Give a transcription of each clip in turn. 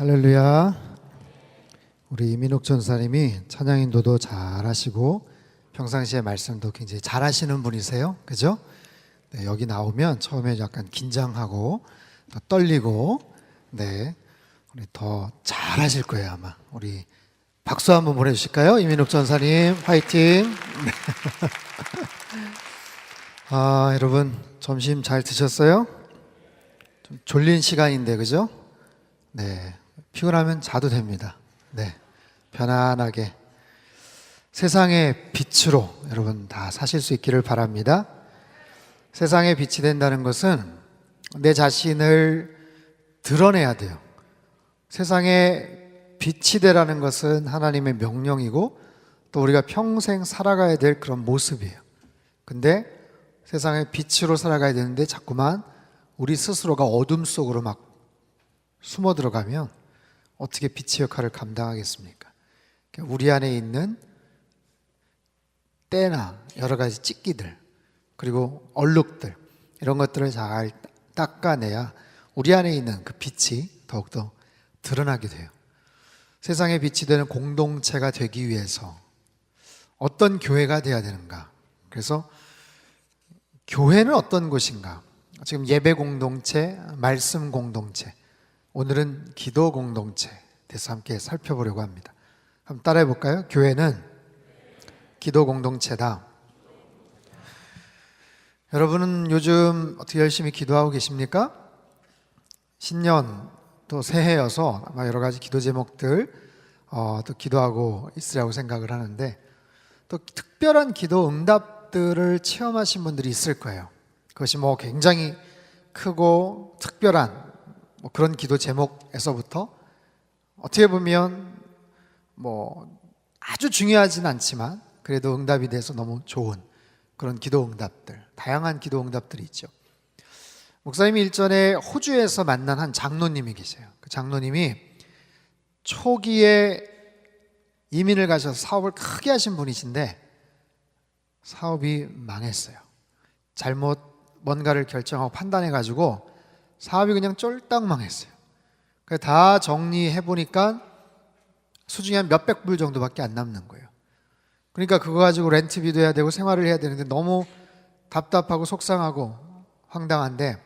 할렐루야. 우리 이민옥 전사님이 찬양 인도도 잘 하시고 평상시에 말씀도 굉장히 잘 하시는 분이세요. 그죠? 네, 여기 나오면 처음에 약간 긴장하고 또 떨리고, 네, 우리 더 잘 하실 거예요, 아마. 우리 박수 한번 보내주실까요? 이민옥 전사님, 화이팅! 네. 여러분, 점심 잘 드셨어요? 좀 졸린 시간인데, 그죠? 네. 피곤하면 자도 됩니다. 네. 편안하게 세상의 빛으로 여러분 다 사실 수 있기를 바랍니다. 세상의 빛이 된다는 것은 내 자신을 드러내야 돼요. 세상의 빛이 되라는 것은 하나님의 명령이고 또 우리가 평생 살아가야 될 그런 모습이에요. 근데 세상의 빛으로 살아가야 되는데 자꾸만 우리 스스로가 어둠 속으로 막 숨어 들어가면 어떻게 빛의 역할을 감당하겠습니까? 우리 안에 있는 때나 여러 가지 찌기들 그리고 얼룩들 이런 것들을 잘 닦아내야 우리 안에 있는 그 빛이 더욱더 드러나게 돼요. 세상의 빛이 되는 공동체가 되기 위해서 어떤 교회가 되어야 되는가? 그래서 교회는 어떤 곳인가? 지금 예배 공동체, 말씀 공동체, 오늘은 기도 공동체 대해서 함께 살펴보려고 합니다. 한번 따라해 볼까요? 교회는 기도 공동체다. 여러분은 요즘 어떻게 열심히 기도하고 계십니까? 신년 또 새해여서 아마 여러 가지 기도 제목들 또 기도하고 있으라고 생각을 하는데 또 특별한 기도 응답들을 체험하신 분들이 있을 거예요. 그것이 뭐 굉장히 크고 특별한 그런 기도 제목에서부터 어떻게 보면 뭐 아주 중요하진 않지만 그래도 응답이 돼서 너무 좋은 그런 기도 응답들, 다양한 기도 응답들이 있죠. 목사님이 일전에 호주에서 만난 한 장로님이 계세요. 그 장로님이 초기에 이민을 가셔서 사업을 크게 하신 분이신데 사업이 망했어요. 잘못 뭔가를 결정하고 판단해가지고 사업이 그냥 쫄딱 망했어요. 다 정리해보니까 수중에 한 몇백 불 정도밖에 안 남는 거예요. 그러니까 그거 가지고 렌트비도 해야 되고 생활을 해야 되는데 너무 답답하고 속상하고 황당한데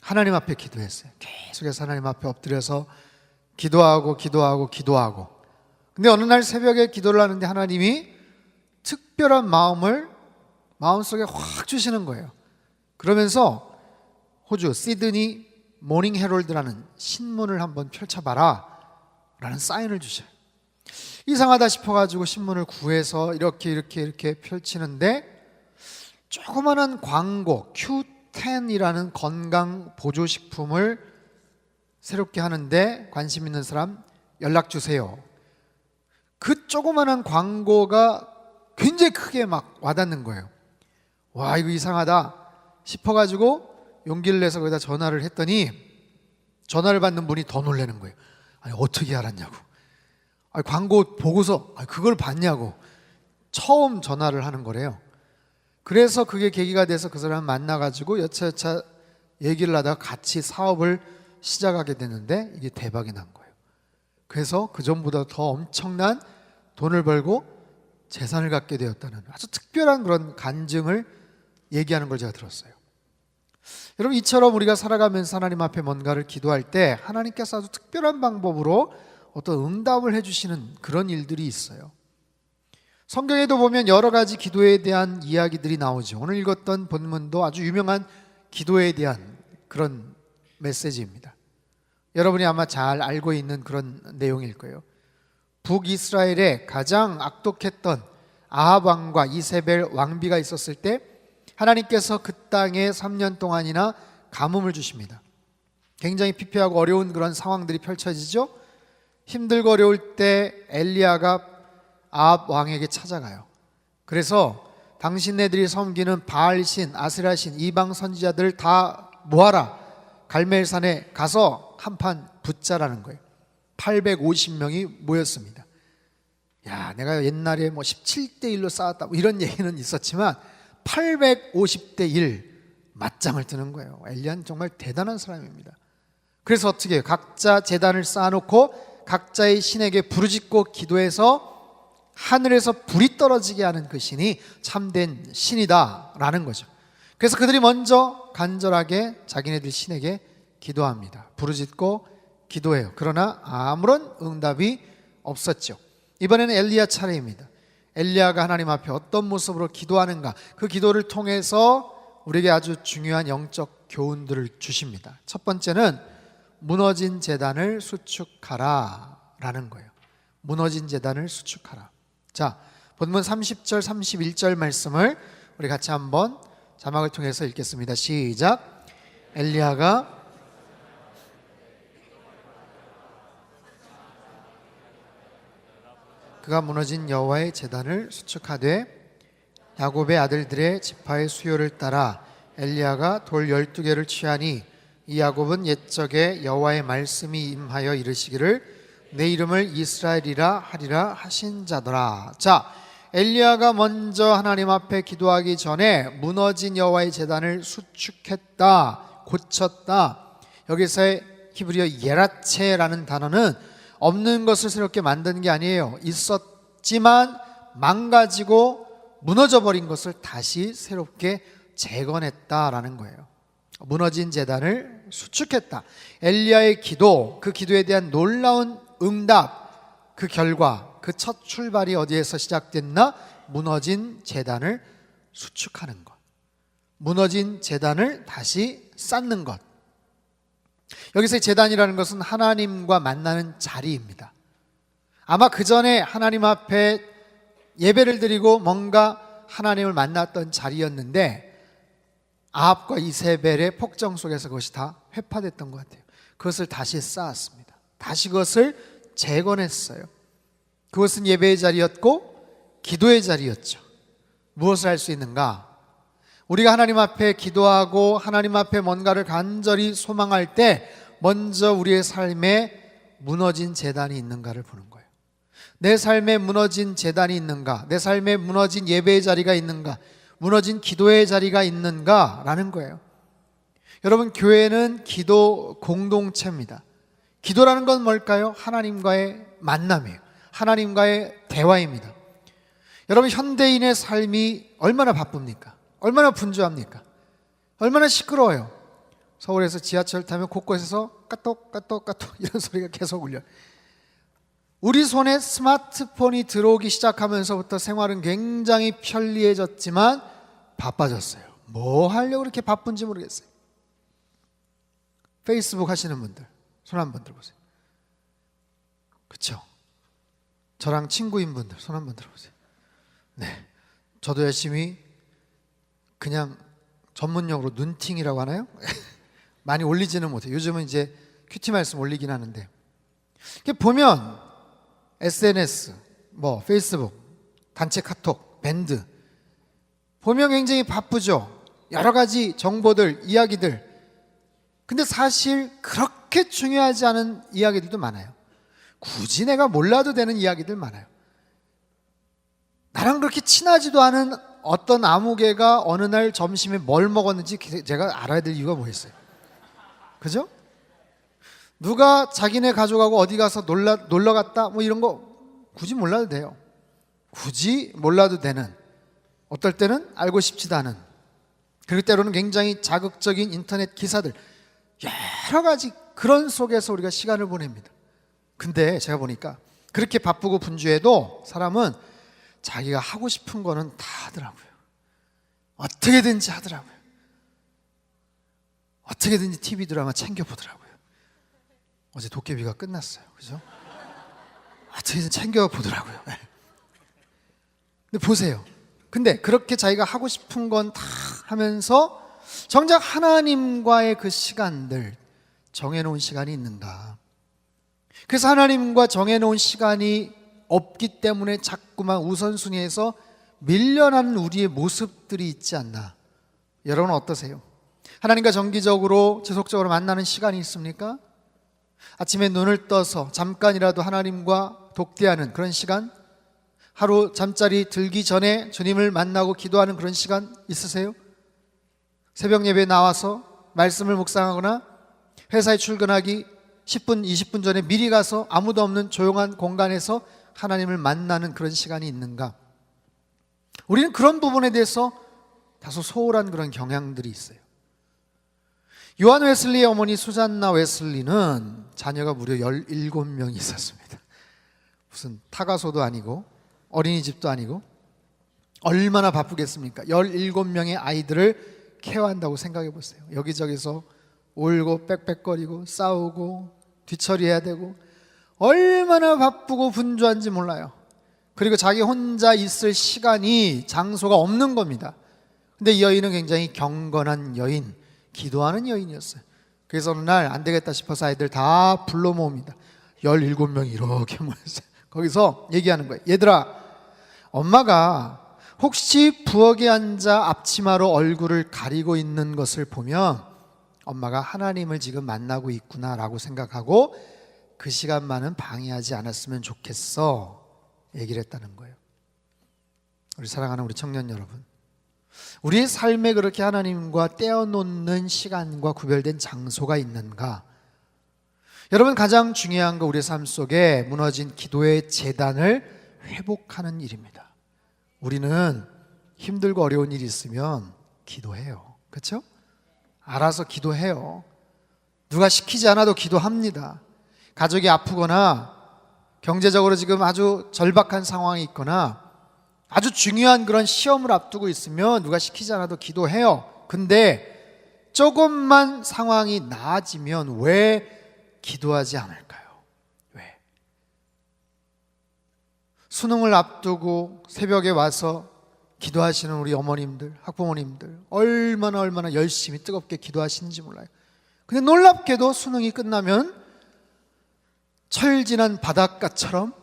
하나님 앞에 기도했어요. 계속해서 하나님 앞에 엎드려서 기도하고 근데 어느 날 새벽에 기도를 하는데 하나님이 특별한 마음을 마음속에 확 주시는 거예요. 그러면서 호주 시드니 모닝 헤럴드라는 신문을 한번 펼쳐봐라 라는 사인을 주셔요. 이상하다 싶어가지고 신문을 구해서 이렇게 펼치는데 조그마한 광고 Q10이라는 건강 보조식품을 새롭게 하는데 관심 있는 사람 연락 주세요. 그 조그마한 광고가 굉장히 크게 막 와닿는 거예요. 와, 이거 이상하다 싶어가지고 용기를 내서 거기다 전화를 했더니 전화를 받는 분이 더 놀라는 거예요. 아니, 어떻게 알았냐고. 아니, 광고 보고서 그걸 봤냐고. 처음 전화를 하는 거래요. 그래서 그게 계기가 돼서 그 사람 만나가지고 여차여차 얘기를 하다가 같이 사업을 시작하게 됐는데 이게 대박이 난 거예요. 그래서 그전보다 더 엄청난 돈을 벌고 재산을 갖게 되었다는 아주 특별한 그런 간증을 얘기하는 걸 제가 들었어요. 여러분, 이처럼 우리가 살아가면서 하나님 앞에 뭔가를 기도할 때 하나님께서 아주 특별한 방법으로 어떤 응답을 해주시는 그런 일들이 있어요. 성경에도 보면 여러 가지 기도에 대한 이야기들이 나오죠. 오늘 읽었던 본문도 아주 유명한 기도에 대한 그런 메시지입니다. 여러분이 아마 잘 알고 있는 그런 내용일 거예요. 북이스라엘에 가장 악독했던 아합 왕과 이세벨 왕비가 있었을 때 하나님께서 그 땅에 3년 동안이나 가뭄을 주십니다. 굉장히 피폐하고 어려운 그런 상황들이 펼쳐지죠. 힘들고 어려울 때 엘리야가 아합 왕에게 찾아가요. 그래서 당신네들이 섬기는 바알신, 아세라신, 이방 선지자들 다 모아라. 갈멜산에 가서 한판 붙자라는 거예요. 850명이 모였습니다. 야, 내가 옛날에 17대 1로 싸웠다 이런 얘기는 있었지만 850대 1 맞짱을 뜨는 거예요. 엘리야는 정말 대단한 사람입니다. 그래서 어떻게 해요? 각자 제단을 쌓아놓고 각자의 신에게 부르짖고 기도해서 하늘에서 불이 떨어지게 하는 그 신이 참된 신이다 라는 거죠. 그래서 그들이 먼저 간절하게 자기네들 신에게 기도합니다. 부르짖고 기도해요. 그러나 아무런 응답이 없었죠. 이번에는 엘리야 차례입니다. 엘리야가 하나님 앞에 어떤 모습으로 기도하는가, 그 기도를 통해서 우리에게 아주 중요한 영적 교훈들을 주십니다. 첫 번째는 무너진 제단을 수축하라 라는 거예요. 무너진 제단을 수축하라. 자, 본문 30절 31절 말씀을 우리 같이 한번 자막을 통해서 읽겠습니다. 시작. 엘리야가 그가 무너진 여호와의 제단을 수축하되 야곱의 아들들의 지파의 수요를 따라 엘리야가 돌 12개를 취하니 이 야곱은 옛적에 여호와의 말씀이 임하여 이르시기를 내 이름을 이스라엘이라 하리라 하신 자더라. 자, 엘리야가 먼저 하나님 앞에 기도하기 전에 무너진 여호와의 제단을 수축했다, 고쳤다. 여기서의 히브리어 예라체라는 단어는 없는 것을 새롭게 만든 게 아니에요. 있었지만 망가지고 무너져 버린 것을 다시 새롭게 재건했다라는 거예요. 무너진 제단을 수축했다. 엘리야의 기도, 그 기도에 대한 놀라운 응답, 그 결과, 그 첫 출발이 어디에서 시작됐나? 무너진 제단을 수축하는 것, 무너진 제단을 다시 쌓는 것. 여기서 제단이라는 것은 하나님과 만나는 자리입니다. 아마 그 전에 하나님 앞에 예배를 드리고 뭔가 하나님을 만났던 자리였는데 아합과 이세벨의 폭정 속에서 그것이 다 회파됐던 것 같아요. 그것을 다시 쌓았습니다. 다시 그것을 재건했어요. 그것은 예배의 자리였고 기도의 자리였죠. 무엇을 할 수 있는가? 우리가 하나님 앞에 기도하고 하나님 앞에 뭔가를 간절히 소망할 때 먼저 우리의 삶에 무너진 제단이 있는가를 보는 거예요. 내 삶에 무너진 제단이 있는가? 내 삶에 무너진 예배의 자리가 있는가? 무너진 기도의 자리가 있는가라는 거예요. 여러분, 교회는 기도 공동체입니다. 기도라는 건 뭘까요? 하나님과의 만남이에요. 하나님과의 대화입니다. 여러분, 현대인의 삶이 얼마나 바쁩니까? 얼마나 분주합니까? 얼마나 시끄러워요. 서울에서 지하철 타면 곳곳에서 까똑까똑까똑 이런 소리가 계속 울려요. 우리 손에 스마트폰이 들어오기 시작하면서부터 생활은 굉장히 편리해졌지만 바빠졌어요. 뭐 하려고 그렇게 바쁜지 모르겠어요. 페이스북 하시는 분들 손 한번 들어보세요. 그렇죠? 저랑 친구인 분들 손 한번 들어보세요. 네, 저도 열심히 그냥 전문용어로 눈팅이라고 하나요? 많이 올리지는 못해요. 요즘은 이제 큐티 말씀 올리긴 하는데, 이렇게 보면 SNS, 뭐 페이스북, 단체 카톡, 밴드 보면 굉장히 바쁘죠. 여러 가지 정보들, 이야기들. 근데 사실 그렇게 중요하지 않은 이야기들도 많아요. 굳이 내가 몰라도 되는 이야기들 많아요. 나랑 그렇게 친하지도 않은 어떤 아무개가 어느 날 점심에 뭘 먹었는지 제가 알아야 될 이유가 뭐겠어요? 그죠? 누가 자기네 가족하고 어디 가서 놀러 갔다 뭐 이런 거 굳이 몰라도 돼요. 굳이 몰라도 되는, 어떨 때는 알고 싶지도 않은, 그리고 때로는 굉장히 자극적인 인터넷 기사들, 여러 가지 그런 속에서 우리가 시간을 보냅니다. 근데 제가 보니까 그렇게 바쁘고 분주해도 사람은 자기가 하고 싶은 거는 다 하더라고요. 어떻게든지 하더라고요. 어떻게든지 TV 드라마 챙겨보더라고요. 어제 도깨비가 끝났어요. 그죠? 어떻게든 챙겨보더라고요. 근데 보세요. 근데 그렇게 자기가 하고 싶은 건 다 하면서 정작 하나님과의 그 시간들, 정해놓은 시간이 있는가? 그래서 하나님과 정해놓은 시간이 없기 때문에 자꾸만 우선순위에서 밀려나는 우리의 모습들이 있지 않나? 여러분 어떠세요? 하나님과 정기적으로 지속적으로 만나는 시간이 있습니까? 아침에 눈을 떠서 잠깐이라도 하나님과 독대하는 그런 시간? 하루 잠자리 들기 전에 주님을 만나고 기도하는 그런 시간 있으세요? 새벽 예배에 나와서 말씀을 묵상하거나 회사에 출근하기 10분, 20분 전에 미리 가서 아무도 없는 조용한 공간에서 하나님을 만나는 그런 시간이 있는가? 우리는 그런 부분에 대해서 다소 소홀한 그런 경향들이 있어요. 요한 웨슬리의 어머니 수잔나 웨슬리는 자녀가 무려 17명이 있었습니다. 무슨 타가소도 아니고 어린이집도 아니고 얼마나 바쁘겠습니까? 17명의 아이들을 케어한다고 생각해 보세요. 여기저기서 울고 빽빽거리고 싸우고 뒤처리해야 되고 얼마나 바쁘고 분주한지 몰라요. 그리고 자기 혼자 있을 시간이, 장소가 없는 겁니다. 근데 이 여인은 굉장히 경건한 여인, 기도하는 여인이었어요. 그래서 어느 날 안 되겠다 싶어서 아이들 다 불러 모읍니다. 17명이 이렇게 모였어요. 거기서 얘기하는 거예요. 얘들아, 엄마가 혹시 부엌에 앉아 앞치마로 얼굴을 가리고 있는 것을 보면 엄마가 하나님을 지금 만나고 있구나라고 생각하고 그 시간만은 방해하지 않았으면 좋겠어 얘기를 했다는 거예요. 우리 사랑하는 우리 청년 여러분, 우리의 삶에 그렇게 하나님과 떼어놓는 시간과 구별된 장소가 있는가? 여러분, 가장 중요한 거 우리의 삶 속에 무너진 기도의 재단을 회복하는 일입니다. 우리는 힘들고 어려운 일이 있으면 기도해요. 그렇죠? 알아서 기도해요. 누가 시키지 않아도 기도합니다. 가족이 아프거나 경제적으로 지금 아주 절박한 상황이 있거나 아주 중요한 그런 시험을 앞두고 있으면 누가 시키지 않아도 기도해요. 근데 조금만 상황이 나아지면 왜 기도하지 않을까요? 왜? 수능을 앞두고 새벽에 와서 기도하시는 우리 어머님들, 학부모님들 얼마나 열심히 뜨겁게 기도하시는지 몰라요. 근데 놀랍게도 수능이 끝나면 철진한 바닷가처럼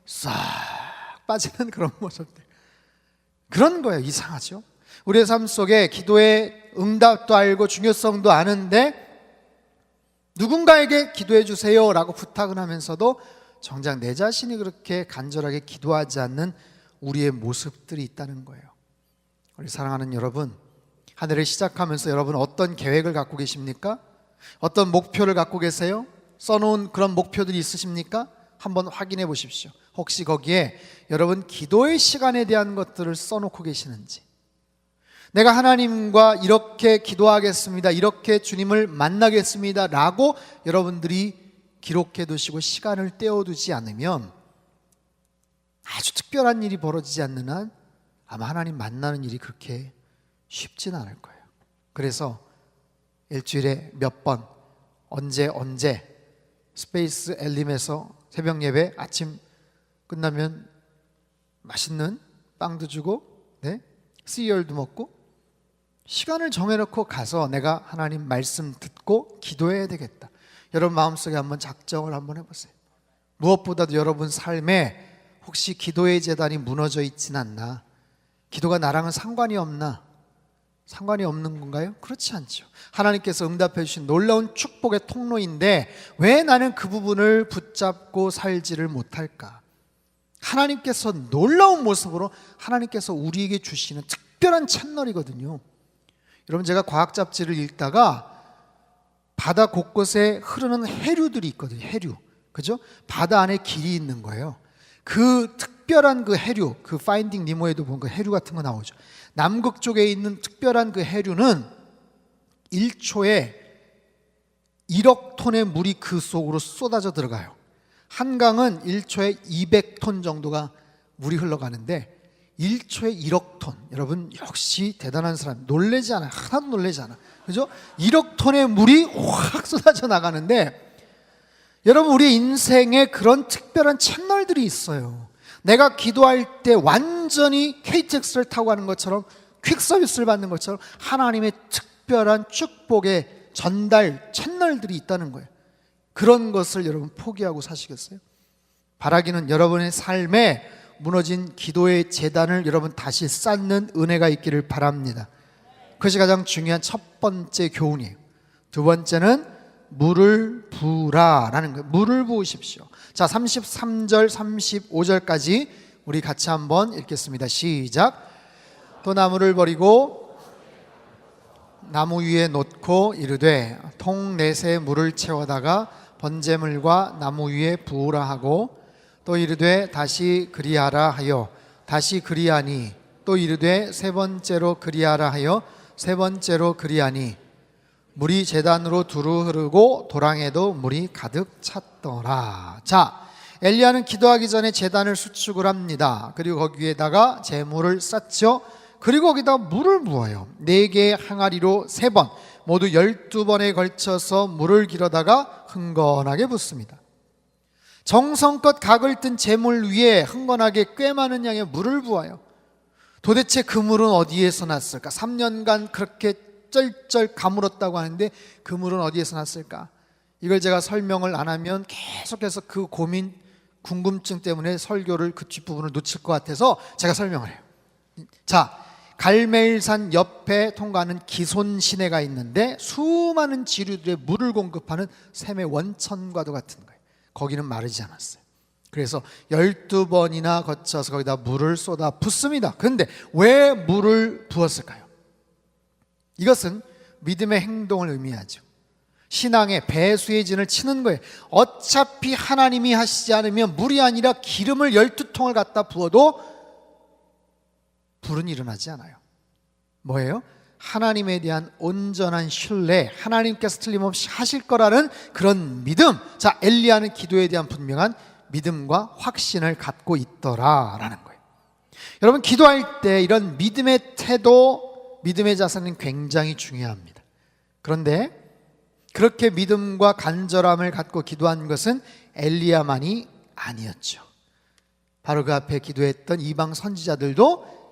싹 빠지는 그런 모습들, 그런 거예요. 이상하죠? 우리의 삶 속에 기도의 응답도 알고 중요성도 아는데 누군가에게 기도해 주세요 라고 부탁을 하면서도 정작 내 자신이 그렇게 간절하게 기도하지 않는 우리의 모습들이 있다는 거예요. 우리 사랑하는 여러분, 한 해를 시작하면서 여러분 어떤 계획을 갖고 계십니까? 어떤 목표를 갖고 계세요? 써놓은 그런 목표들이 있으십니까? 한번 확인해 보십시오. 혹시 거기에 여러분 기도의 시간에 대한 것들을 써놓고 계시는지, 내가 하나님과 이렇게 기도하겠습니다, 이렇게 주님을 만나겠습니다 라고 여러분들이 기록해 두시고 시간을 떼어두지 않으면 아주 특별한 일이 벌어지지 않는 한 아마 하나님 만나는 일이 그렇게 쉽진 않을 거예요. 그래서 일주일에 몇 번, 언제 스페이스 엘림에서 새벽 예배 아침 끝나면 맛있는 빵도 주고 시리얼도 먹고 시간을 정해놓고 가서 내가 하나님 말씀 듣고 기도해야 되겠다. 여러분 마음속에 한번 작정을 한번 해보세요. 무엇보다도 여러분 삶에 혹시 기도의 재단이 무너져 있진 않나? 기도가 나랑은 상관이 없나? 상관이 없는 건가요? 그렇지 않죠. 하나님께서 응답해 주신 놀라운 축복의 통로인데 왜 나는 그 부분을 붙잡고 살지를 못할까? 하나님께서 놀라운 모습으로 하나님께서 우리에게 주시는 특별한 채널이거든요. 여러분, 제가 과학 잡지를 읽다가 바다 곳곳에 흐르는 해류들이 있거든요. 해류, 그죠? 바다 안에 길이 있는 거예요. 그 특별한 그 해류, 그 파인딩 니모에도 보면 그 해류 같은 거 나오죠. 남극 쪽에 있는 특별한 그 해류는 1초에 1억 톤의 물이 그 속으로 쏟아져 들어가요. 한강은 1초에 200톤 정도가 물이 흘러가는데 1초에 1억 톤. 여러분 역시 대단한 사람. 놀라지 않아요. 하나도 놀라지 않아. 그죠? 1억 톤의 물이 확 쏟아져 나가는데 여러분, 우리 인생에 그런 특별한 채널들이 있어요. 내가 기도할 때 완전히 KTX를 타고 가는 것처럼, 퀵 서비스를 받는 것처럼 하나님의 특별한 축복의 전달 채널들이 있다는 거예요. 그런 것을 여러분 포기하고 사시겠어요? 바라기는 여러분의 삶에 무너진 기도의 재단을 여러분 다시 쌓는 은혜가 있기를 바랍니다. 그것이 가장 중요한 첫 번째 교훈이에요. 두 번째는 물을 부으라라는 거예요. 물을 부으십시오. 자, 33절 35절까지 우리 같이 한번 읽겠습니다. 시작. 또 나무를 버리고 나무 위에 놓고 이르되 통 넷에 물을 채워다가 번제물과 나무 위에 부으라 하고 또 이르되 다시 그리하라 하여 다시 그리하니 또 이르되 세 번째로 그리하라 하여 세 번째로 그리하니 물이 제단으로 두루 흐르고 도랑에도 물이 가득 찼더라. 자, 엘리야는 기도하기 전에 제단을 수축을 합니다. 그리고 거기에다가 제물을 쌓죠. 그리고 거기다 물을 부어요. 4개의 항아리로 3번, 모두 12번에 걸쳐서 물을 길어다가 흥건하게 붓습니다. 정성껏 각을 뜬 제물 위에 흥건하게 꽤 많은 양의 물을 부어요. 도대체 그 물은 어디에서 났을까? 3년간 그렇게 쩔쩔 가물었다고 하는데 그 물은 어디에서 났을까? 이걸 제가 설명을 안 하면 계속해서 그 고민, 궁금증 때문에 설교를 그 뒷부분을 놓칠 것 같아서 제가 설명을 해요. 자, 갈멜산 옆에 통과하는 기손 시내가 있는데 수많은 지류들의 물을 공급하는 샘의 원천과도 같은 거예요. 거기는 마르지 않았어요. 그래서 12번이나 거쳐서 거기다 물을 쏟아 붓습니다. 그런데 왜 물을 부었을까요? 이것은 믿음의 행동을 의미하죠. 신앙의 배수의 진을 치는 거예요. 어차피 하나님이 하시지 않으면 물이 아니라 기름을 12통을 갖다 부어도 불은 일어나지 않아요. 뭐예요? 하나님에 대한 온전한 신뢰, 하나님께서 틀림없이 하실 거라는 그런 믿음. 자, 엘리야는 기도에 대한 분명한 믿음과 확신을 갖고 있더라라는 거예요. 여러분, 기도할 때 이런 믿음의 태도, 믿음의 자세는 굉장히 중요합니다. 그런데 그렇게 믿음과 간절함을 갖고 기도한 것은 엘리야만이 아니었죠. 바로 그 앞에 기도했던 이방 선지자들도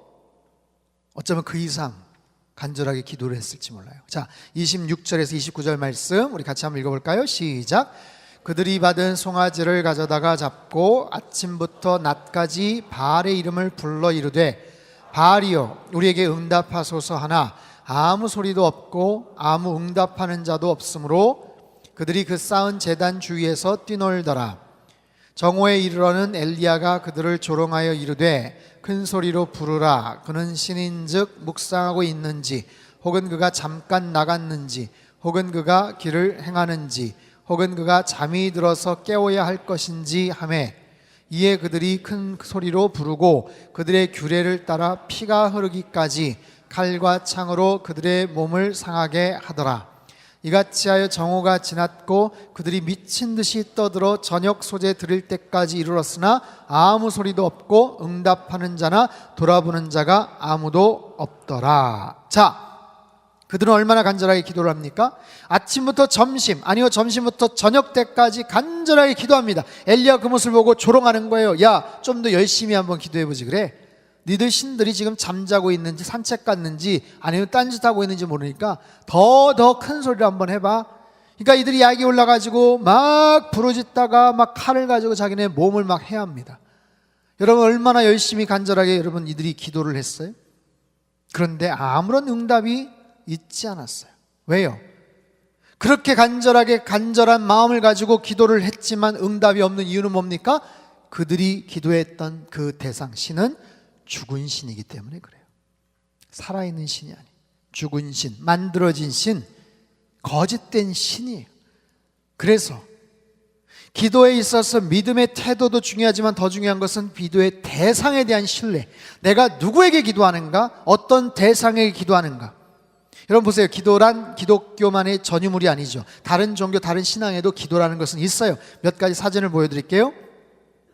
어쩌면 그 이상 간절하게 기도를 했을지 몰라요. 자, 26절에서 29절 말씀 우리 같이 한번 읽어볼까요? 시작. 그들이 받은 송아지를 가져다가 잡고 아침부터 낮까지 바알의 이름을 불러 이르되 바알이여 우리에게 응답하소서 하나 아무 소리도 없고 아무 응답하는 자도 없으므로 그들이 그 쌓은 제단 주위에서 뛰놀더라. 정오에 이르러는 엘리야가 그들을 조롱하여 이르되 큰 소리로 부르라. 그는 신인즉 묵상하고 있는지 혹은 그가 잠깐 나갔는지 혹은 그가 길을 행하는지 혹은 그가 잠이 들어서 깨워야 할 것인지 하매 이에 그들이 큰 소리로 부르고 그들의 규례를 따라 피가 흐르기까지 칼과 창으로 그들의 몸을 상하게 하더라. 이같이 하여 정오가 지났고 그들이 미친 듯이 떠들어 저녁 소재 드릴 때까지 이르렀으나 아무 소리도 없고 응답하는 자나 돌아보는 자가 아무도 없더라. 자, 그들은 얼마나 간절하게 기도를 합니까? 아침부터 점심, 아니요 점심부터 저녁 때까지 간절하게 기도합니다. 엘리야 그 모습을 보고 조롱하는 거예요. 야, 좀 더 열심히 한번 기도해보지 그래? 니들 신들이 지금 잠자고 있는지 산책 갔는지 아니면 딴짓하고 있는지 모르니까 더 큰 소리를 한번 해봐. 그러니까 이들이 약이 올라가지고 막 부르짖다가 막 칼을 가지고 자기네 몸을 막 해야 합니다. 여러분 얼마나 열심히 간절하게 여러분 이들이 기도를 했어요? 그런데 아무런 응답이 있지 않았어요. 왜요? 그렇게 간절한 마음을 가지고 기도를 했지만 응답이 없는 이유는 뭡니까? 그들이 기도했던 그 대상 신은 죽은 신이기 때문에 그래요. 살아있는 신이 아니에요. 죽은 신, 만들어진 신, 거짓된 신이에요. 그래서 기도에 있어서 믿음의 태도도 중요하지만 더 중요한 것은 기도의 대상에 대한 신뢰. 내가 누구에게 기도하는가? 어떤 대상에게 기도하는가? 여러분 보세요. 기도란 기독교만의 전유물이 아니죠. 다른 종교, 다른 신앙에도 기도라는 것은 있어요. 몇 가지 사진을 보여드릴게요.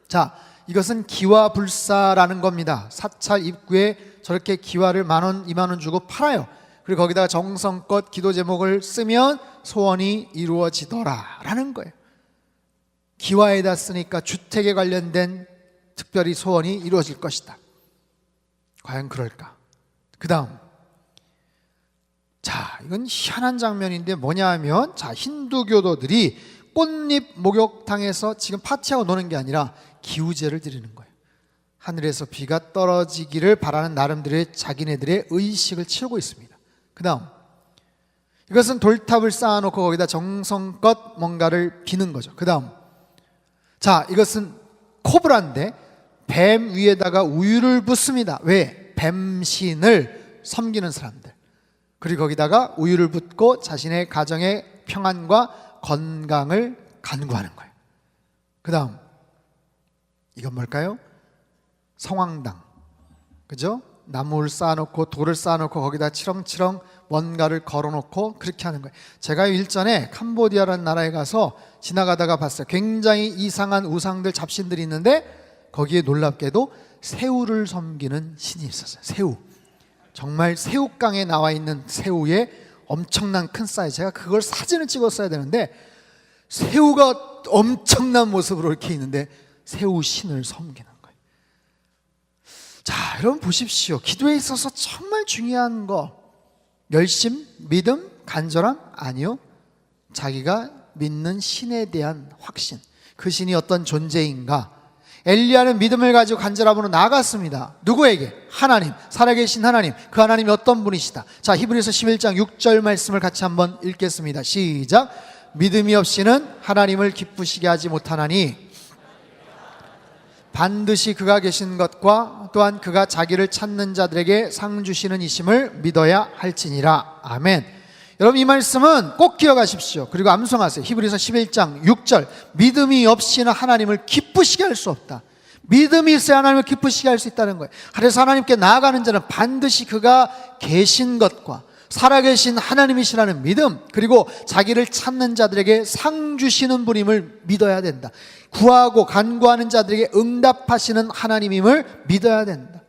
자, 이것은 기와불사라는 겁니다. 사찰 입구에 저렇게 기와를 10,000원, 20,000원 주고 팔아요. 그리고 거기다가 정성껏 기도 제목을 쓰면 소원이 이루어지더라 라는 거예요. 기와에다 쓰니까 주택에 관련된 특별히 소원이 이루어질 것이다. 과연 그럴까? 그 다음, 자, 이건 희한한 장면인데 뭐냐 하면, 자, 힌두교도들이 꽃잎 목욕탕에서 지금 파티하고 노는 게 아니라 기우제를 드리는 거예요. 하늘에서 비가 떨어지기를 바라는 나름대로의 자기네들의 의식을 치르고 있습니다. 그 다음, 이것은 돌탑을 쌓아놓고 거기다 정성껏 뭔가를 비는 거죠. 그 다음, 자, 이것은 코브라인데 뱀 위에다가 우유를 붓습니다. 왜? 뱀신을 섬기는 사람들. 그리고 거기다가 우유를 붓고 자신의 가정의 평안과 건강을 간구하는 거예요. 그 다음 이건 뭘까요? 성황당, 그죠? 나무를 쌓아놓고 돌을 쌓아놓고 거기다 치렁치렁 뭔가를 걸어놓고 그렇게 하는 거예요. 제가 일전에 캄보디아라는 나라에 가서 지나가다가 봤어요. 굉장히 이상한 우상들, 잡신들이 있는데 거기에 놀랍게도 새우를 섬기는 신이 있었어요. 새우, 정말 새우깡에 나와 있는 새우의 엄청난 큰 사이즈. 제가 그걸 사진을 찍었어야 되는데 새우가 엄청난 모습으로 이렇게 있는데 새우 신을 섬기는 거예요. 자, 여러분 보십시오. 기도에 있어서 정말 중요한 거, 열심, 믿음, 간절함? 아니요. 자기가 믿는 신에 대한 확신, 그 신이 어떤 존재인가. 엘리야는 믿음을 가지고 간절함으로 나아갔습니다. 누구에게? 하나님, 살아계신 하나님. 그 하나님이 어떤 분이시다. 자, 히브리서 11장 6절 말씀을 같이 한번 읽겠습니다. 시작. 믿음이 없이는 하나님을 기쁘시게 하지 못하나니 반드시 그가 계신 것과 또한 그가 자기를 찾는 자들에게 상 주시는 이심을 믿어야 할지니라. 아멘. 여러분 이 말씀은 꼭 기억하십시오. 그리고 암송하세요. 히브리서 11장 6절. 믿음이 없이는 하나님을 기쁘시게 할 수 없다. 믿음이 있어야 하나님을 기쁘시게 할 수 있다는 거예요. 그래서 하나님께 나아가는 자는 반드시 그가 계신 것과 살아계신 하나님이시라는 믿음, 그리고 자기를 찾는 자들에게 상 주시는 분임을 믿어야 된다. 구하고 간구하는 자들에게 응답하시는 하나님임을 믿어야 된다.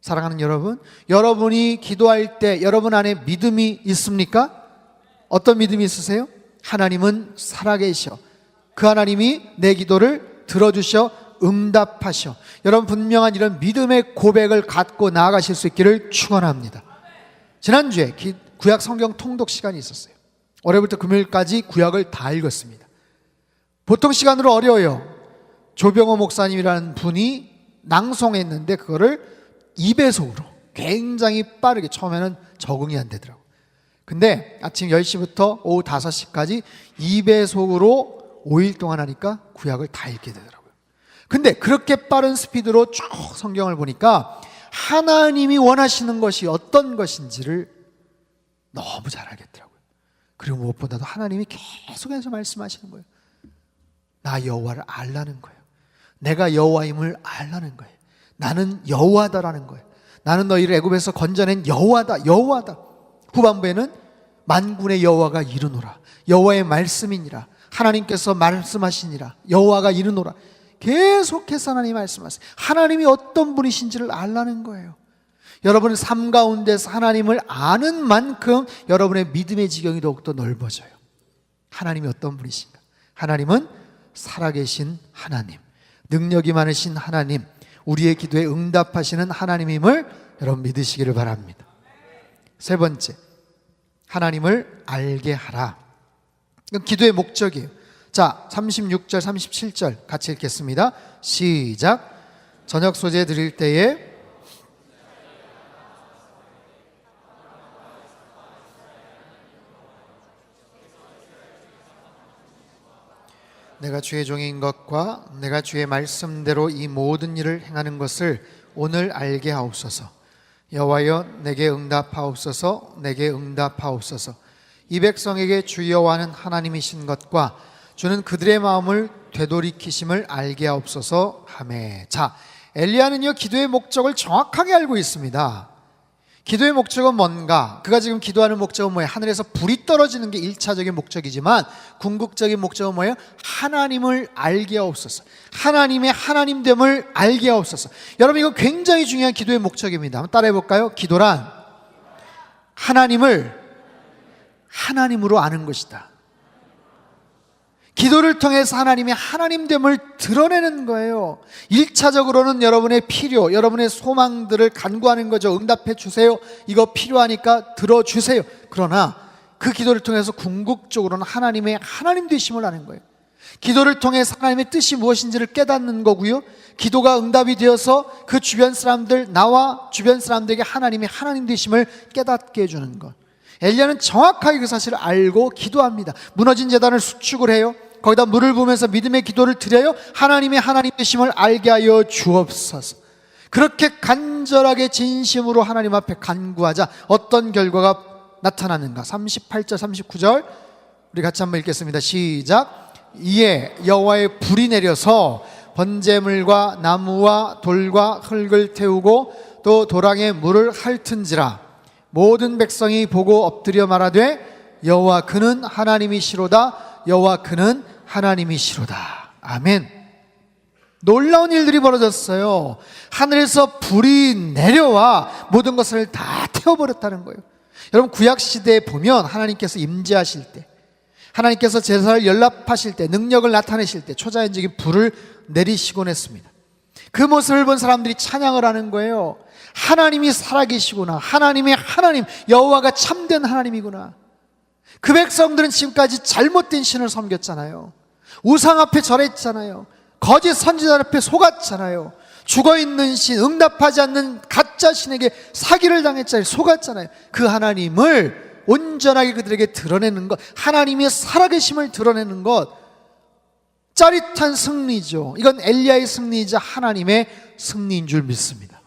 사랑하는 여러분, 여러분이 기도할 때 여러분 안에 믿음이 있습니까? 어떤 믿음이 있으세요? 하나님은 살아계셔. 그 하나님이 내 기도를 들어주셔 응답하셔. 여러분 분명한 이런 믿음의 고백을 갖고 나아가실 수 있기를 축원합니다. 지난주에 구약 성경 통독 시간이 있었어요. 월요일부터 금요일까지 구약을 다 읽었습니다. 보통 시간으로 어려워요. 조병호 목사님이라는 분이 낭송했는데 그거를 2배속으로 굉장히 빠르게, 처음에는 적응이 안 되더라고요. 근데 아침 10시부터 오후 5시까지 2배속으로 5일 동안 하니까 구약을 다 읽게 되더라고요. 근데 그렇게 빠른 스피드로 쭉 성경을 보니까 하나님이 원하시는 것이 어떤 것인지를 너무 잘 알겠더라고요. 그리고 무엇보다도 하나님이 계속해서 말씀하시는 거예요. 나 여호와를 알라는 거예요. 내가 여호와임을 알라는 거예요. 나는 여호와다라는 거예요. 나는 너희를 애굽에서 건져낸 여호와다, 여호와다. 후반부에는 만군의 여호와가 이르노라. 여호와의 말씀이니라. 하나님께서 말씀하시니라. 여호와가 이르노라. 계속해서 하나님이 말씀하세요. 하나님이 어떤 분이신지를 알라는 거예요. 여러분의 삶 가운데서 하나님을 아는 만큼 여러분의 믿음의 지경이 더욱더 넓어져요. 하나님이 어떤 분이신가? 하나님은 살아계신 하나님, 능력이 많으신 하나님, 우리의 기도에 응답하시는 하나님임을 여러분 믿으시기를 바랍니다. 세 번째, 하나님을 알게 하라. 이건 기도의 목적이에요. 자, 36절, 37절 같이 읽겠습니다. 시작. 저녁 소재 드릴 때에 내가 주의 종인 것과 내가 주의 말씀대로 이 모든 일을 행하는 것을 오늘 알게 하옵소서. 여호와여 내게 응답하옵소서. 내게 응답하옵소서. 이 백성에게 주 여호와는 하나님이신 것과 주는 그들의 마음을 되돌이키심을 알게 하옵소서. 아멘. 자, 엘리야는요 기도의 목적을 정확하게 알고 있습니다. 기도의 목적은 뭔가? 그가 지금 기도하는 목적은 뭐예요? 하늘에서 불이 떨어지는 게 1차적인 목적이지만 궁극적인 목적은 뭐예요? 하나님을 알게 하옵소서. 하나님의 하나님됨을 알게 하옵소서. 여러분 이거 굉장히 중요한 기도의 목적입니다. 한번 따라해 볼까요? 기도란 하나님을 하나님으로 아는 것이다. 기도를 통해서 하나님의 하나님됨을 드러내는 거예요. 1차적으로는 여러분의 필요, 여러분의 소망들을 간구하는 거죠. 응답해 주세요. 이거 필요하니까 들어주세요. 그러나 그 기도를 통해서 궁극적으로는 하나님의 하나님 되심을 아는 거예요. 기도를 통해서 하나님의 뜻이 무엇인지를 깨닫는 거고요. 기도가 응답이 되어서 그 주변 사람들, 나와 주변 사람들에게 하나님의 하나님 되심을 깨닫게 해주는 것. 엘리야는 정확하게 그 사실을 알고 기도합니다. 무너진 제단을 수축을 해요. 거기다 물을 부으면서 믿음의 기도를 드려요. 하나님의 하나님 되심을 알게 하여 주옵소서. 그렇게 간절하게 진심으로 하나님 앞에 간구하자 어떤 결과가 나타나는가? 38절 39절 우리 같이 한번 읽겠습니다. 시작. 이에 여호와의 불이 내려서 번제물과 나무와 돌과 흙을 태우고 또 도랑에 물을 핥은지라. 모든 백성이 보고 엎드려 말하되 여호와 그는 하나님이시로다. 여호와 그는 하나님이시로다. 아멘. 놀라운 일들이 벌어졌어요. 하늘에서 불이 내려와 모든 것을 다 태워버렸다는 거예요. 여러분, 구약시대에 보면 하나님께서 임재하실 때, 하나님께서 제사를 연락하실 때, 능력을 나타내실 때 초자연적인 불을 내리시곤 했습니다. 그 모습을 본 사람들이 찬양을 하는 거예요. 하나님이 살아계시구나. 하나님의 하나님, 여호와가 참된 하나님이구나. 그 백성들은 지금까지 잘못된 신을 섬겼잖아요. 우상 앞에 절했잖아요. 거짓 선지자 앞에 속았잖아요. 죽어있는 신, 응답하지 않는 가짜 신에게 사기를 당했잖아요. 속았잖아요. 그 하나님을 온전하게 그들에게 드러내는 것, 하나님의 살아계심을 드러내는 것, 짜릿한 승리죠. 이건 엘리야의 승리이자 하나님의 승리인 줄 믿습니다.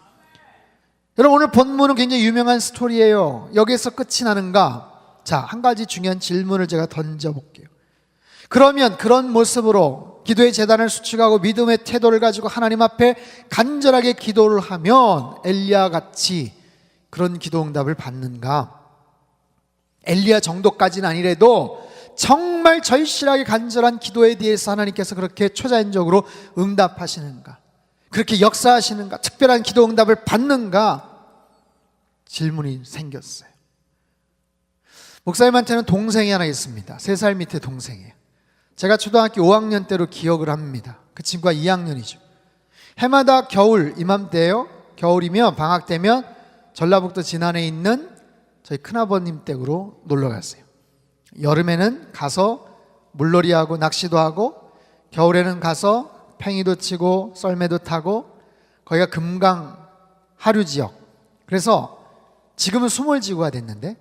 여러분, 오늘 본문은 굉장히 유명한 스토리예요. 여기에서 끝이 나는가? 자, 한 가지 중요한 질문을 제가 던져볼게요. 그러면 그런 모습으로 기도의 재단을 수축하고 믿음의 태도를 가지고 하나님 앞에 간절하게 기도를 하면 엘리야 같이 그런 기도 응답을 받는가? 엘리야 정도까지는 아니래도 정말 절실하게 간절한 기도에 대해서 하나님께서 그렇게 초자연적으로 응답하시는가? 그렇게 역사하시는가? 특별한 기도 응답을 받는가? 질문이 생겼어요. 목사님한테는 동생이 하나 있습니다. 3살 밑에 동생이에요. 제가 초등학교 5학년 때로 기억을 합니다. 그 친구가 2학년이죠. 해마다 겨울 이맘때예요. 겨울이면 방학 되면 전라북도 진안에 있는 저희 큰아버님 댁으로 놀러 갔어요. 여름에는 가서 물놀이하고 낚시도 하고, 겨울에는 가서 팽이도 치고 썰매도 타고, 거기가 금강 하류 지역. 그래서 지금은 수몰지구가 됐는데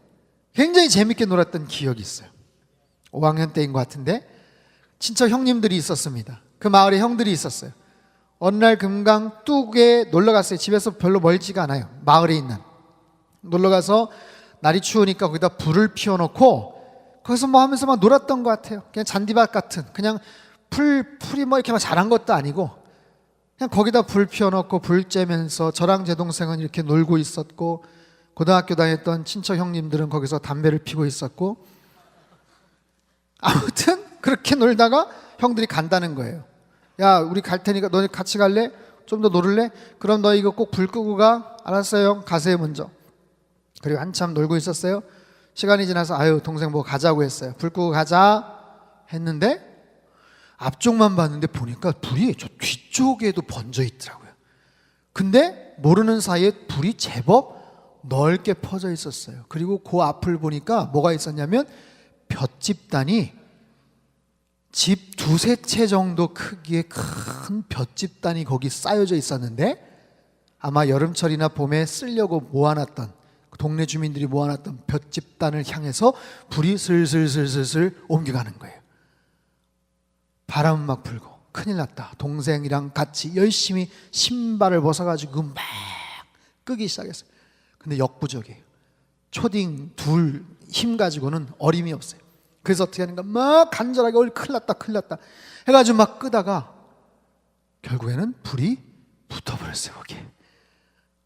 굉장히 재밌게 놀았던 기억이 있어요. 5학년 때인 것 같은데 친척 형님들이 있었습니다. 그 마을에 형들이 있었어요. 어느 날 금강 뚝에 놀러 갔어요. 집에서 별로 멀지가 않아요. 마을에 있는. 놀러 가서 날이 추우니까 거기다 불을 피워놓고 거기서 뭐 하면서 막 놀았던 것 같아요. 그냥 잔디밭 같은, 그냥 풀이 뭐 이렇게 막 자란 것도 아니고 그냥 거기다 불 피워놓고 불 쬐면서 저랑 제 동생은 이렇게 놀고 있었고, 고등학교 다녔던 친척 형님들은 거기서 담배를 피고 있었고, 아무튼 그렇게 놀다가 형들이 간다는 거예요. 야, 우리 갈 테니까 너네 같이 갈래? 좀 더 놀을래? 그럼 너 이거 꼭 불 끄고 가. 알았어요 형, 가세요 먼저. 그리고 한참 놀고 있었어요. 시간이 지나서 아유 동생 뭐 가자고 했어요. 불 끄고 가자 했는데 앞쪽만 봤는데 보니까 불이 저 뒤쪽에도 번져 있더라고요. 근데 모르는 사이에 불이 제법 넓게 퍼져 있었어요. 그리고 그 앞을 보니까 뭐가 있었냐면 볏집단이 집 2-3채 정도 크기의 큰 볏집단이 거기 쌓여져 있었는데, 아마 여름철이나 봄에 쓰려고 모아놨던, 동네 주민들이 모아놨던 볏집단을 향해서 불이 슬슬슬슬슬 옮겨가는 거예요. 바람은 막 불고 큰일 났다. 동생이랑 같이 열심히 신발을 벗어가지고 막 끄기 시작했어요. 근데 역부족이에요. 초딩 둘 힘 가지고는 어림이 없어요. 그래서 어떻게 하는가, 막 간절하게 큰일 났다 큰일 났다 해가지고 막 끄다가 결국에는 불이 붙어버렸어요. 거기에.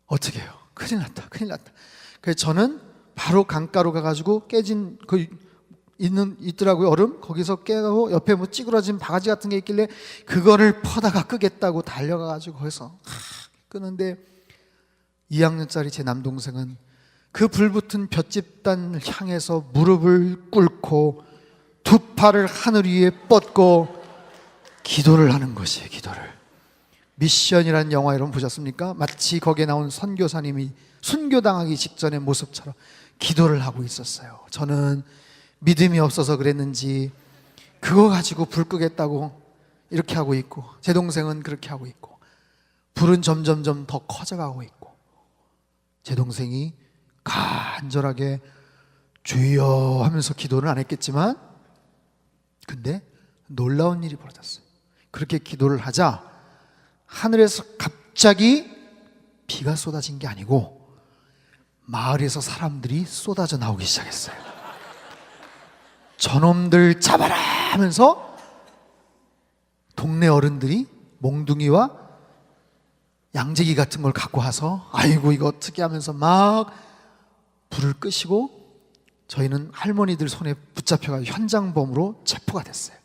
어떻게 해요? 큰일 났다 큰일 났다. 그래서 저는 바로 강가로 가가지고 깨진 그 있더라고요. 얼음. 거기서 깨고 옆에 뭐 찌그러진 바가지 같은 게 있길래 그거를 퍼다가 끄겠다고 달려가가지고 거기서 끄는데 2학년짜리 제 남동생은 그 불붙은 볏집단을 향해서 무릎을 꿇고 두 팔을 하늘 위에 뻗고 기도를 하는 것이에요. 기도를. 미션이라는 영화 여러분 보셨습니까? 마치 거기에 나온 선교사님이 순교당하기 직전의 모습처럼 기도를 하고 있었어요. 저는 믿음이 없어서 그랬는지 그거 가지고 불 끄겠다고 이렇게 하고 있고, 제 동생은 그렇게 하고 있고, 불은 점점점 더 커져가고 있고, 제 동생이 간절하게 주여 하면서 기도를 안 했겠지만, 근데 놀라운 일이 벌어졌어요. 그렇게 기도를 하자 하늘에서 갑자기 비가 쏟아진 게 아니고 마을에서 사람들이 쏟아져 나오기 시작했어요. 저놈들 잡아라 하면서 동네 어른들이 몽둥이와 양재기 같은 걸 갖고 와서 아이고 이거 어떻게 하면서 막 불을 끄시고, 저희는 할머니들 손에 붙잡혀가 현장범으로 체포가 됐어요.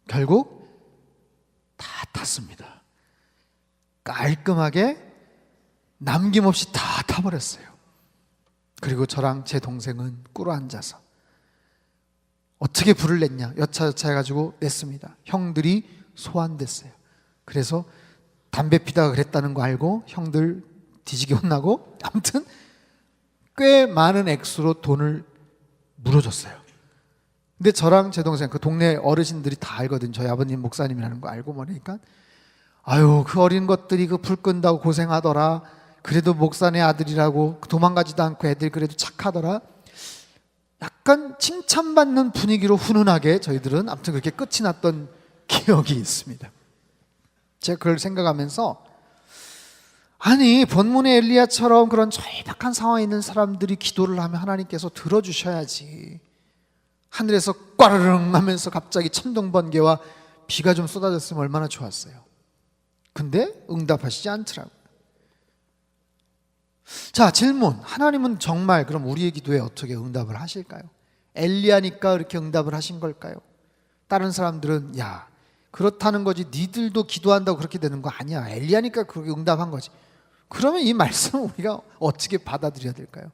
결국 다 탔습니다. 깔끔하게 남김없이 다 타버렸어요. 그리고 저랑 제 동생은 꿇어앉아서 어떻게 불을 냈냐, 여차여차 해가지고 냈습니다. 형들이 소환됐어요. 그래서 담배 피다가 그랬다는 거 알고 형들 뒤지게 혼나고, 아무튼 꽤 많은 액수로 돈을 물어줬어요. 근데 저랑 제 동생, 그 동네 어르신들이 다 알거든. 저희 아버님 목사님이라는 거 알고 보니까 아유 그 어린 것들이 그 불 끈다고 고생하더라. 그래도 목사네 아들이라고 도망가지도 않고 애들 그래도 착하더라. 약간 칭찬받는 분위기로 훈훈하게 저희들은 아무튼 그렇게 끝이 났던 기억이 있습니다. 제가 그걸 생각하면서, 아니 본문의 엘리야처럼 그런 절박한 상황에 있는 사람들이 기도를 하면 하나님께서 들어주셔야지. 하늘에서 꽈르릉 하면서 갑자기 천둥 번개와 비가 좀 쏟아졌으면 얼마나 좋았어요. 근데 응답하시지 않더라고요. 자, 질문. 하나님은 정말 그럼 우리의 기도에 어떻게 응답을 하실까요? 엘리야니까 그렇게 응답을 하신 걸까요? 다른 사람들은 야 그렇다는 거지, 니들도 기도한다고 그렇게 되는 거 아니야, 엘리야니까 그렇게 응답한 거지. 그러면 이 말씀을 우리가 어떻게 받아들여야 될까요?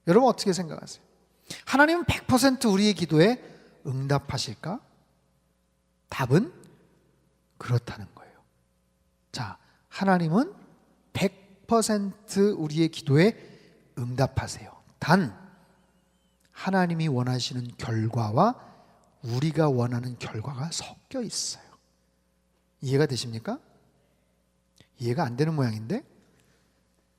여러분 어떻게 생각하세요? 하나님은 100% 우리의 기도에 응답하실까? 답은 그렇다는 거예요. 자, 하나님은 100% 우리의 기도에 응답하세요. 단 하나님이 원하시는 결과와 우리가 원하는 결과가 섞여 있어요. 이해가 되십니까? 이해가 안 되는 모양인데,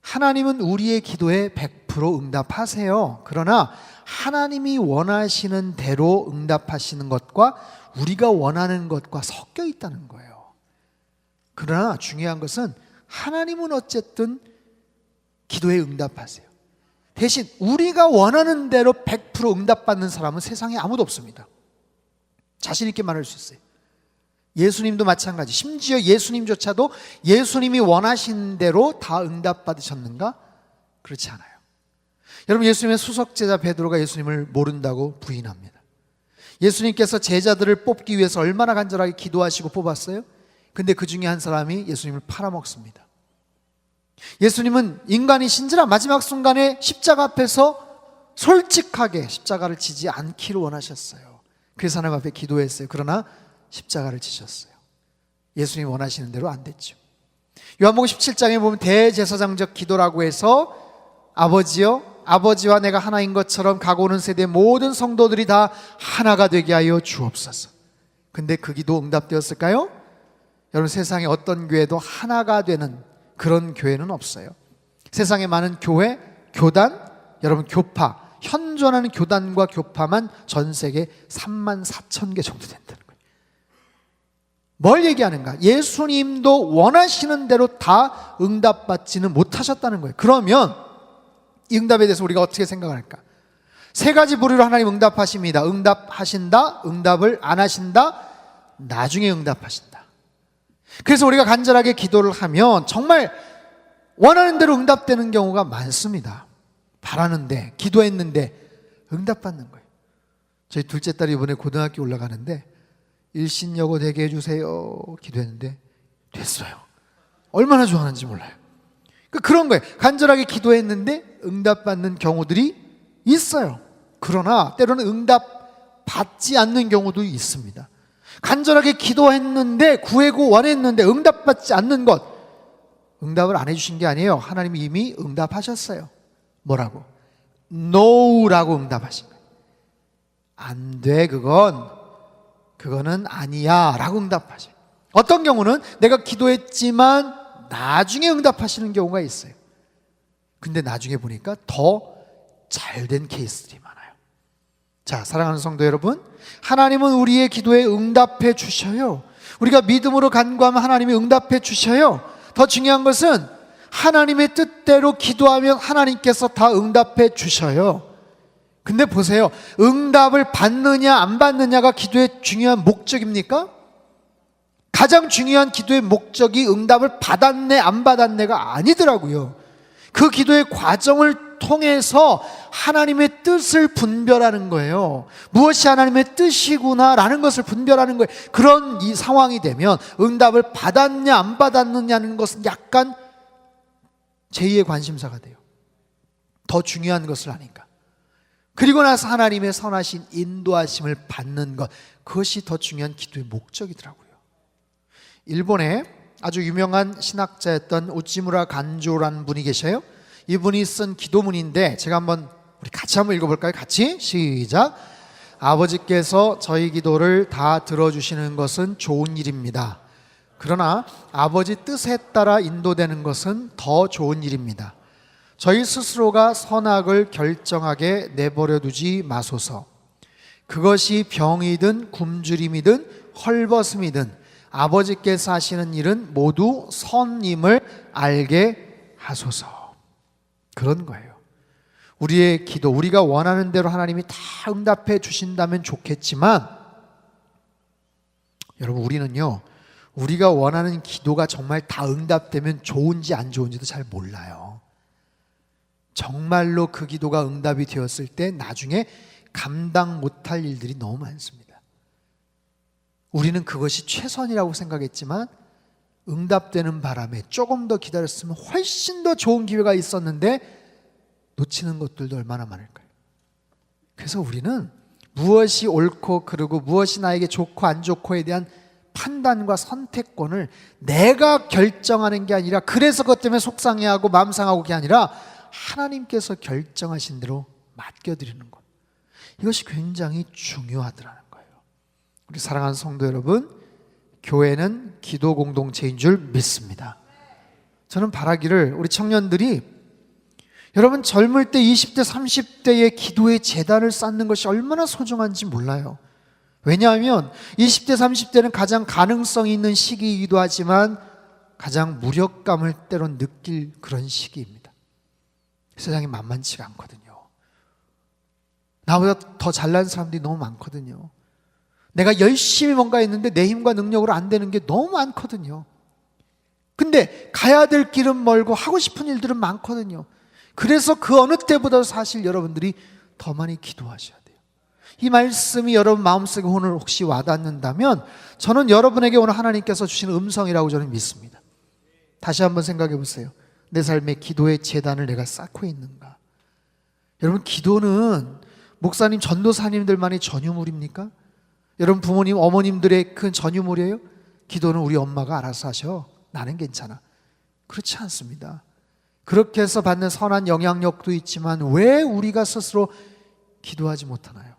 하나님은 우리의 기도에 100% 응답하세요. 그러나 하나님이 원하시는 대로 응답하시는 것과 우리가 원하는 것과 섞여 있다는 거예요. 그러나 중요한 것은 하나님은 어쨌든 기도에 응답하세요. 대신 우리가 원하는 대로 100% 응답받는 사람은 세상에 아무도 없습니다. 자신 있게 말할 수 있어요. 예수님도 마찬가지. 심지어 예수님조차도 예수님이 원하신 대로 다 응답받으셨는가? 그렇지 않아요. 여러분, 예수님의 수석제자 베드로가 예수님을 모른다고 부인합니다. 예수님께서 제자들을 뽑기 위해서 얼마나 간절하게 기도하시고 뽑았어요? 근데 그 중에 한 사람이 예수님을 팔아먹습니다. 예수님은 인간이신지라 마지막 순간에 십자가 앞에서 솔직하게 십자가를 지지 않기를 원하셨어요. 그래서 하나님 앞에 기도했어요. 그러나 십자가를 지셨어요. 예수님이 원하시는 대로 안 됐죠. 요한복음 17장에 보면 대제사장적 기도라고 해서 아버지여, 아버지와 내가 하나인 것처럼 가고 오는 세대 모든 성도들이 다 하나가 되게 하여 주옵소서. 근데 그 기도 응답되었을까요? 여러분, 세상에 어떤 교회도 하나가 되는 그런 교회는 없어요. 세상에 많은 교회, 교단, 여러분 교파, 현존하는 교단과 교파만 전 세계 34,000개 정도 된다는 거예요. 뭘 얘기하는가? 예수님도 원하시는 대로 다 응답받지는 못하셨다는 거예요. 그러면 이 응답에 대해서 우리가 어떻게 생각할까? 세 가지 부류로 하나님 응답하십니다. 응답하신다, 응답을 안 하신다, 나중에 응답하신다. 그래서 우리가 간절하게 기도를 하면 정말 원하는 대로 응답되는 경우가 많습니다. 바라는데, 기도했는데 응답받는 거예요. 저희 둘째 딸이 이번에 고등학교 올라가는데 일신여고 되게 해주세요 기도했는데 됐어요. 얼마나 좋아하는지 몰라요. 그런 거예요. 간절하게 기도했는데 응답받는 경우들이 있어요. 그러나 때로는 응답받지 않는 경우도 있습니다. 간절하게 기도했는데, 구하고 원했는데 응답받지 않는 것, 응답을 안 해주신 게 아니에요. 하나님이 이미 응답하셨어요. 뭐라고? No라고 응답하신 거예요. 안 돼, 그거는 아니야 라고 응답하셔요. 어떤 경우는 내가 기도했지만 나중에 응답하시는 경우가 있어요. 근데 나중에 보니까 더 잘된 케이스들이 많아요. 자, 사랑하는 성도 여러분, 하나님은 우리의 기도에 응답해 주셔요. 우리가 믿음으로 간구하면 하나님이 응답해 주셔요. 더 중요한 것은 하나님의 뜻대로 기도하면 하나님께서 다 응답해 주셔요. 근데 보세요. 응답을 받느냐 안 받느냐가 기도의 중요한 목적입니까? 가장 중요한 기도의 목적이 응답을 받았네 안 받았네가 아니더라고요. 그 기도의 과정을 통해서 하나님의 뜻을 분별하는 거예요. 무엇이 하나님의 뜻이구나라는 것을 분별하는 거예요. 그런 이 상황이 되면 응답을 받았냐 안 받았느냐는 것은 약간 제2의 관심사가 돼요. 더 중요한 것을 하니까. 그리고 나서 하나님의 선하신 인도하심을 받는 것, 그것이 더 중요한 기도의 목적이더라고요. 일본에 아주 유명한 신학자였던 우찌무라 간조라는 분이 계셔요. 이분이 쓴 기도문인데 제가 한번 우리 같이 한번 읽어볼까요? 같이 시작. 아버지께서 저희 기도를 다 들어주시는 것은 좋은 일입니다. 그러나 아버지 뜻에 따라 인도되는 것은 더 좋은 일입니다. 저희 스스로가 선악을 결정하게 내버려 두지 마소서. 그것이 병이든 굶주림이든 헐벗음이든 아버지께서 하시는 일은 모두 선임을 알게 하소서. 그런 거예요. 우리의 기도, 우리가 원하는 대로 하나님이 다 응답해 주신다면 좋겠지만, 여러분, 우리는요, 우리가 원하는 기도가 정말 다 응답되면 좋은지 안 좋은지도 잘 몰라요. 정말로 그 기도가 응답이 되었을 때 나중에 감당 못할 일들이 너무 많습니다. 우리는 그것이 최선이라고 생각했지만 응답되는 바람에 조금 더 기다렸으면 훨씬 더 좋은 기회가 있었는데 놓치는 것들도 얼마나 많을까요? 그래서 우리는 무엇이 옳고 그르고 무엇이 나에게 좋고 안 좋고에 대한 판단과 선택권을 내가 결정하는 게 아니라, 그래서 그것 때문에 속상해하고 마음 상하고 게 아니라 하나님께서 결정하신 대로 맡겨드리는 것, 이것이 굉장히 중요하더라는 거예요. 우리 사랑하는 성도 여러분, 교회는 기도 공동체인 줄 믿습니다. 저는 바라기를 우리 청년들이, 여러분 젊을 때 20대 30대의 기도의 재단을 쌓는 것이 얼마나 소중한지 몰라요. 왜냐하면 20대 30대는 가장 가능성이 있는 시기이기도 하지만 가장 무력감을 때론 느낄 그런 시기입니다. 세상이 만만치가 않거든요. 나보다 더 잘난 사람들이 너무 많거든요. 내가 열심히 뭔가 했는데 내 힘과 능력으로 안 되는 게 너무 많거든요. 근데 가야 될 길은 멀고 하고 싶은 일들은 많거든요. 그래서 그 어느 때보다도 사실 여러분들이 더 많이 기도하셔야 돼요. 이 말씀이 여러분 마음속에 오늘 혹시 와닿는다면 저는 여러분에게 오늘 하나님께서 주시는 음성이라고 저는 믿습니다. 다시 한번 생각해 보세요. 내 삶의 기도의 재단을 내가 쌓고 있는가? 여러분, 기도는 목사님, 전도사님들만의 전유물입니까? 여러분 부모님, 어머님들의 큰 전유물이에요? 기도는 우리 엄마가 알아서 하셔. 나는 괜찮아. 그렇지 않습니다. 그렇게 해서 받는 선한 영향력도 있지만 왜 우리가 스스로 기도하지 못하나요?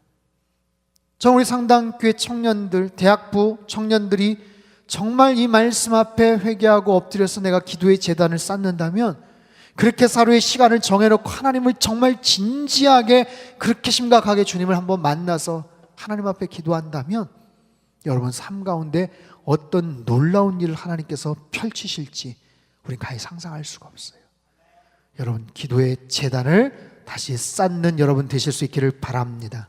저 우리 상당교회 청년들, 대학부 청년들이 정말 이 말씀 앞에 회개하고 엎드려서 내가 기도의 재단을 쌓는다면, 그렇게 하루의 시간을 정해놓고 하나님을 정말 진지하게 그렇게 심각하게 주님을 한번 만나서 하나님 앞에 기도한다면 여러분 삶 가운데 어떤 놀라운 일을 하나님께서 펼치실지 우린 가히 상상할 수가 없어요. 여러분, 기도의 재단을 다시 쌓는 여러분 되실 수 있기를 바랍니다.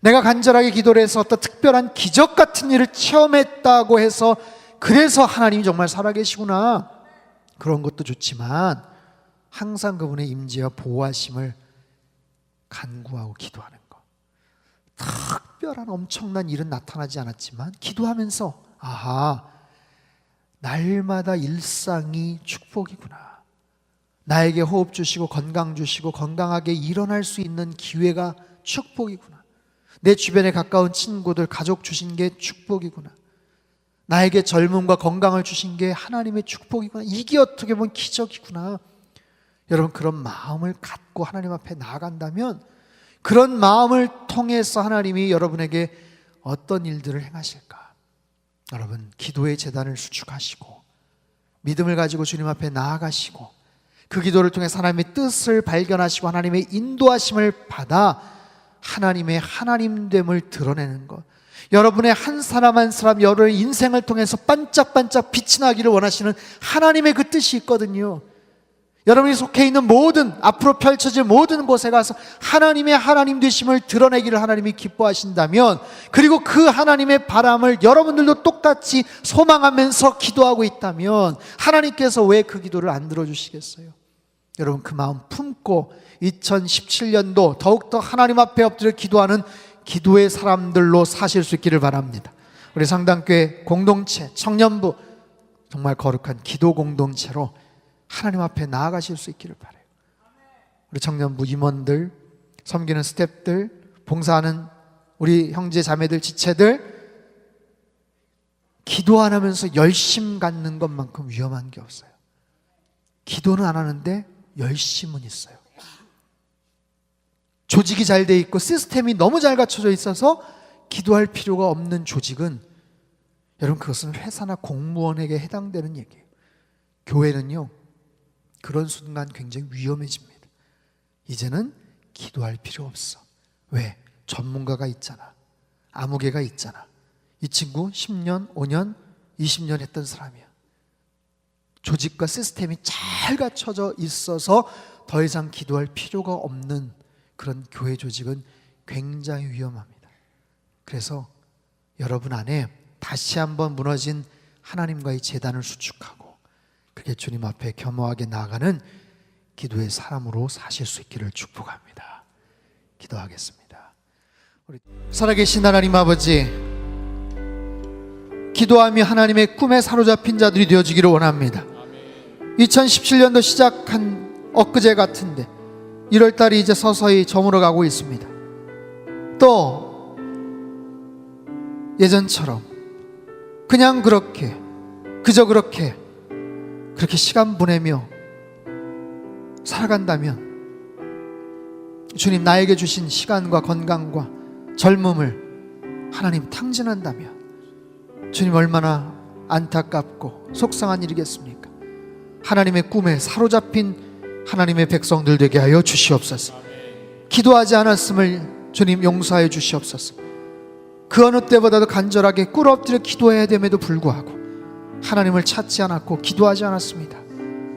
내가 간절하게 기도를 해서 어떤 특별한 기적 같은 일을 체험했다고 해서 그래서 하나님이 정말 살아계시구나, 그런 것도 좋지만 항상 그분의 임재와 보호하심을 간구하고 기도하는 것. 특별한 엄청난 일은 나타나지 않았지만 기도하면서 아하, 날마다 일상이 축복이구나, 나에게 호흡 주시고 건강 주시고 건강하게 일어날 수 있는 기회가 축복이구나, 내 주변에 가까운 친구들, 가족 주신 게 축복이구나, 나에게 젊음과 건강을 주신 게 하나님의 축복이구나, 이게 어떻게 보면 기적이구나. 여러분, 그런 마음을 갖고 하나님 앞에 나아간다면 그런 마음을 통해서 하나님이 여러분에게 어떤 일들을 행하실까? 여러분, 기도의 재단을 수축하시고 믿음을 가지고 주님 앞에 나아가시고 그 기도를 통해 하나님의 뜻을 발견하시고 하나님의 인도하심을 받아 하나님의 하나님됨을 드러내는 것. 여러분의 한 사람 한 사람, 여러분의 인생을 통해서 반짝반짝 빛이 나기를 원하시는 하나님의 그 뜻이 있거든요. 여러분이 속해 있는 모든, 앞으로 펼쳐질 모든 곳에 가서 하나님의 하나님 되심을 드러내기를 하나님이 기뻐하신다면, 그리고 그 하나님의 바람을 여러분들도 똑같이 소망하면서 기도하고 있다면 하나님께서 왜 그 기도를 안 들어주시겠어요? 여러분, 그 마음 품고 2017년도 더욱더 하나님 앞에 엎드려 기도하는 기도의 사람들로 사실 수 있기를 바랍니다. 우리 상당교회 공동체, 청년부, 정말 거룩한 기도 공동체로 하나님 앞에 나아가실 수 있기를 바라요. 우리 청년부 임원들, 섬기는 스태프들, 봉사하는 우리 형제 자매들, 지체들, 기도 안 하면서 열심 갖는 것만큼 위험한 게 없어요. 기도는 안 하는데 열심은 있어요. 조직이 잘 돼 있고 시스템이 너무 잘 갖춰져 있어서 기도할 필요가 없는 조직은, 여러분, 그것은 회사나 공무원에게 해당되는 얘기예요. 교회는요, 그런 순간 굉장히 위험해집니다. 이제는 기도할 필요 없어. 왜? 전문가가 있잖아. 아무개가 있잖아. 이 친구 10년, 5년, 20년 했던 사람이야. 조직과 시스템이 잘 갖춰져 있어서 더 이상 기도할 필요가 없는 그런 교회 조직은 굉장히 위험합니다. 그래서 여러분 안에 다시 한번 무너진 하나님과의 재단을 수축하고 그렇게 주님 앞에 겸허하게 나아가는 기도의 사람으로 사실 수 있기를 축복합니다. 기도하겠습니다. 우리 살아계신 하나님 아버지, 기도하며 하나님의 꿈에 사로잡힌 자들이 되어지기를 원합니다. 2017년도 시작한 엊그제 같은데 1월달이 이제 서서히 저물어가고 있습니다. 또 예전처럼 그냥 그렇게, 그저 그렇게 시간 보내며 살아간다면, 주님 나에게 주신 시간과 건강과 젊음을 하나님 탕진한다면 주님 얼마나 안타깝고 속상한 일이겠습니까? 하나님의 꿈에 사로잡힌 하나님의 백성들 되게 하여 주시옵소서. 기도하지 않았음을 주님 용서하여 주시옵소서. 그 어느 때보다도 간절하게 꿇 엎드려 기도해야 됨에도 불구하고 하나님을 찾지 않았고 기도하지 않았습니다.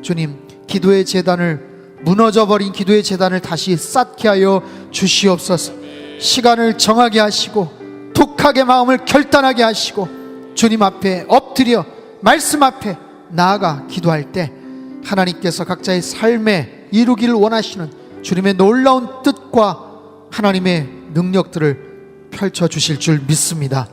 주님, 기도의 제단을, 무너져버린 기도의 제단을 다시 쌓게 하여 주시옵소서. 시간을 정하게 하시고 독하게 마음을 결단하게 하시고 주님 앞에 엎드려 말씀 앞에 나아가 기도할 때 하나님께서 각자의 삶에 이루기를 원하시는 주님의 놀라운 뜻과 하나님의 능력들을 펼쳐주실 줄 믿습니다.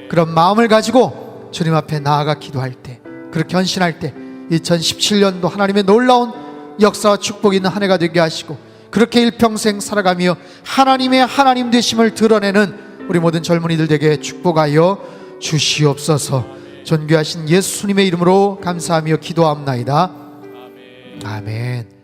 그런 마음을 가지고 주님 앞에 나아가 기도할 때, 그렇게 헌신할 때 2017년도 하나님의 놀라운 역사와 축복이 있는 한 해가 되게 하시고, 그렇게 일평생 살아가며 하나님의 하나님 되심을 드러내는 우리 모든 젊은이들 되게 축복하여 주시옵소서. 존귀하신 예수님의 이름으로 감사하며 기도합나이다. 아멘.